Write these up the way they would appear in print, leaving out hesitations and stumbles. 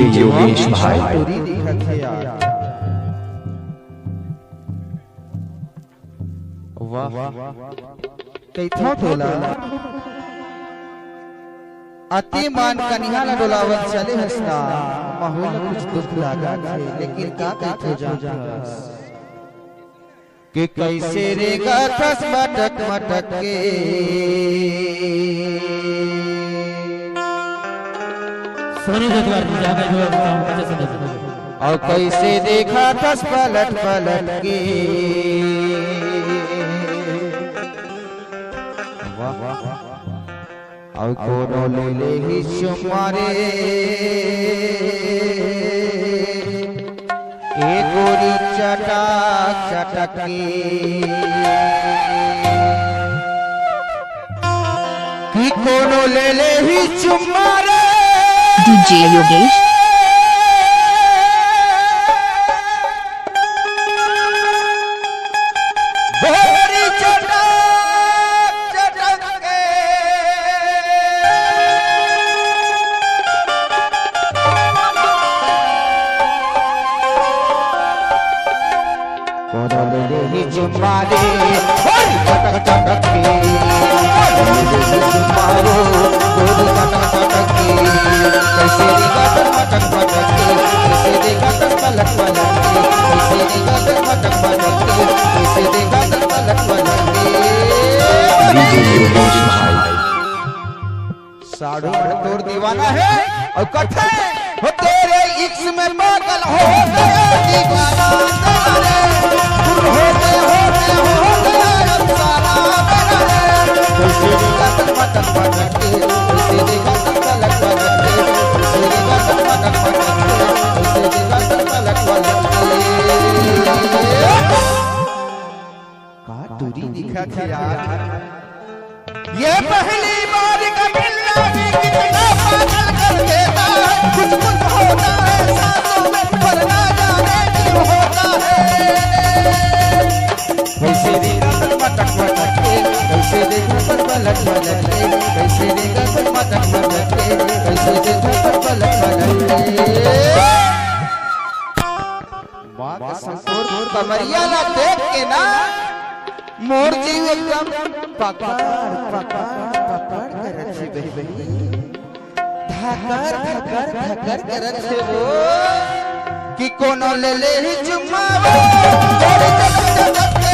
DJ Yogesh भाई। वाह कैथा तोला अति मान कनिहाला डोलावत चले हसना माहौल कुछ दुख लागा छे लेकिन का कैथो जा कि कैसे रे गाथस मटक मटक के सोनी जतवार जागा जो कैसे समझ और कैसे देखा थस पलट पलट के और कोनो ले ले ही शुमारे एक गोरी चटक चटक की कोनो ले ले ही शुमारे डीजे योगेश जुमारे चटक चटक के जुमारो गोरी चटक चटक के कैसे रे गातर मटक मटक के कैसे रे गातर पलट पलट के कैसे रे गातर मटक मटक के कैसे रे गातर पलट पलट के डीजे योगेश भाई। साड़ू तोर दीवाना है और कथे हो तेरे इश्क में पागल हो गया दीवाना तेरे होते होते हो गया अफसाना मेरा कैसे रे गातर मटक मटक के कैसे रे गातर पलट पलट के कैसे रे गातर मटक मटक के कैसे रे गातर पलट पलट के का दूरी दिखा था यार ये पहली बार का मिलना भी कितना पागल कर देता है कुछ कुछ होता है सांसों में पर ना जाने क्यों होता है कैसे रे गातर मटक मटक के कैसे रे गातर पलट पलट के कैसे रे गातर मटक मटक के कैसे रे गातर पलट पलट के मां का संकोर कमरिया ला देख के ना मोर जीव एकदम पकड़ पकड़ पकड़ करत छे बही धकर धकर धकर करत छे वो कि कोनो ले ले ही चुम्मावे गोरी चटक चटक के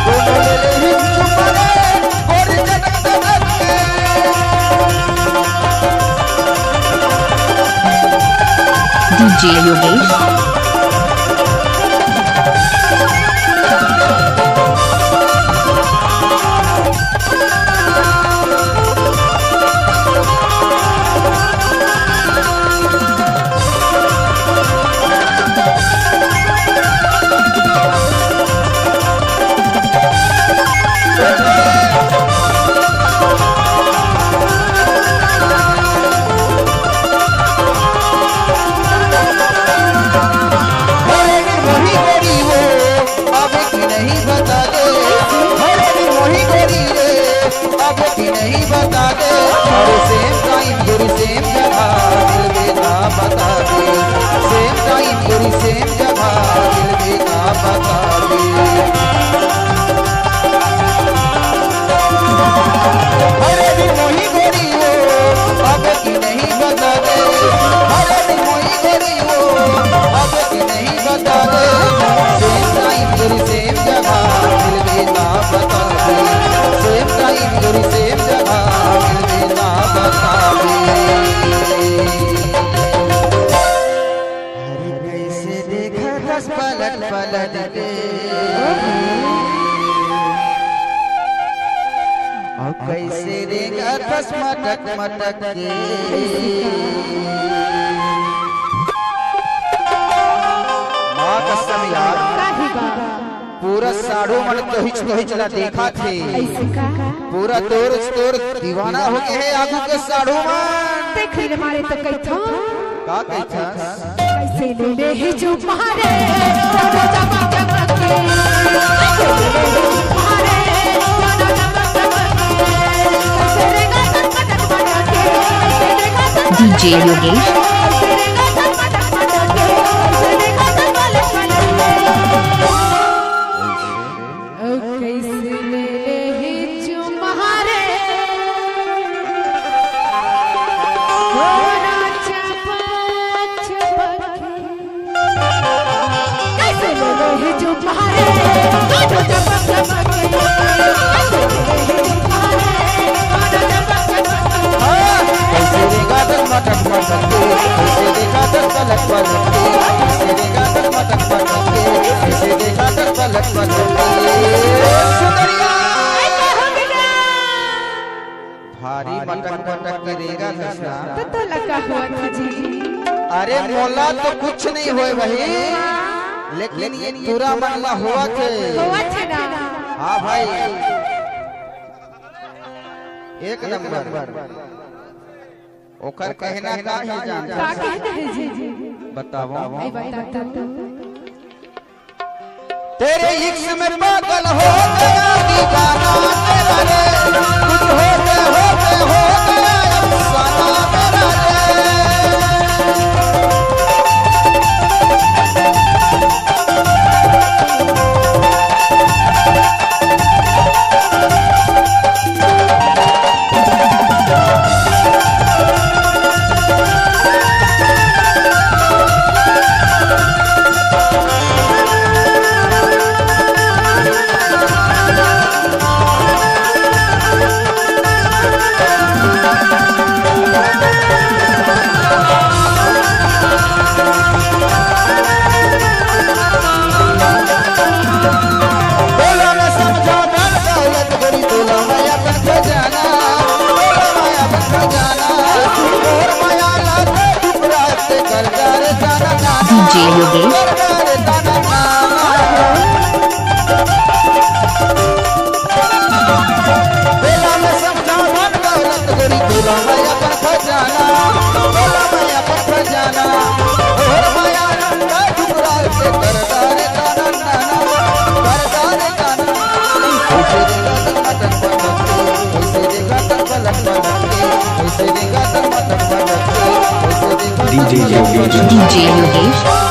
कोनो ले ले ही चुम्मावे गोरी चटक चटक के डीजे योगेश सेम जगह दिल भी ना बता दे अरे भी मोही गोरी हो अब की नहीं बता दे अरे भी मोही गोरी हो अब की नहीं बता दे सेम टाइम गोरी सेम जगह दिल भी ना बता दे सेम टाइम गोरी सेम जगह दिल भी ना बता दे पलट पलट के और कैसे रे गाथस मटक मटक के माँ कसम यार पूरा साड़ू मन तो चला देखा थे पूरा तोर दीवाना हो गए है आगू के साड़ू मन देख ले मारे तो कैथा का कैथा कैसे ले ले ही चुप मारे कोनो चमक चमक के कैसे ले ले ही चुप मारे कोनो चमक चमक के कैसे रे गातर मटक मटक के कैसे रे गातर डीजे योगेश जो मारे तो चमक चमके कैसे देखा तक मटक मटके कैसे देखा तक पलक पलके कैसे देखा तक मटक मटके कैसे देखा तक पलक पलके सुंदरिया भारी मटक मटक गिरेगा कृष्णा तो लगा हुआ था जी अरे मोला तो कुछ नहीं होए भाई लेकिन ये पूरा मामला हुआ के हुआ था ना हाँ भाई एक नंबर ओकर कहना का है जान का कहते हैं जी बताओ आई बताता तो तेरे इश्क में पागल हो गया दीवाना तेरा रे कुछ होते होते हो गया अफसाना मेरा रे DJ Yogesh DJ Yogesh DJ Yogesh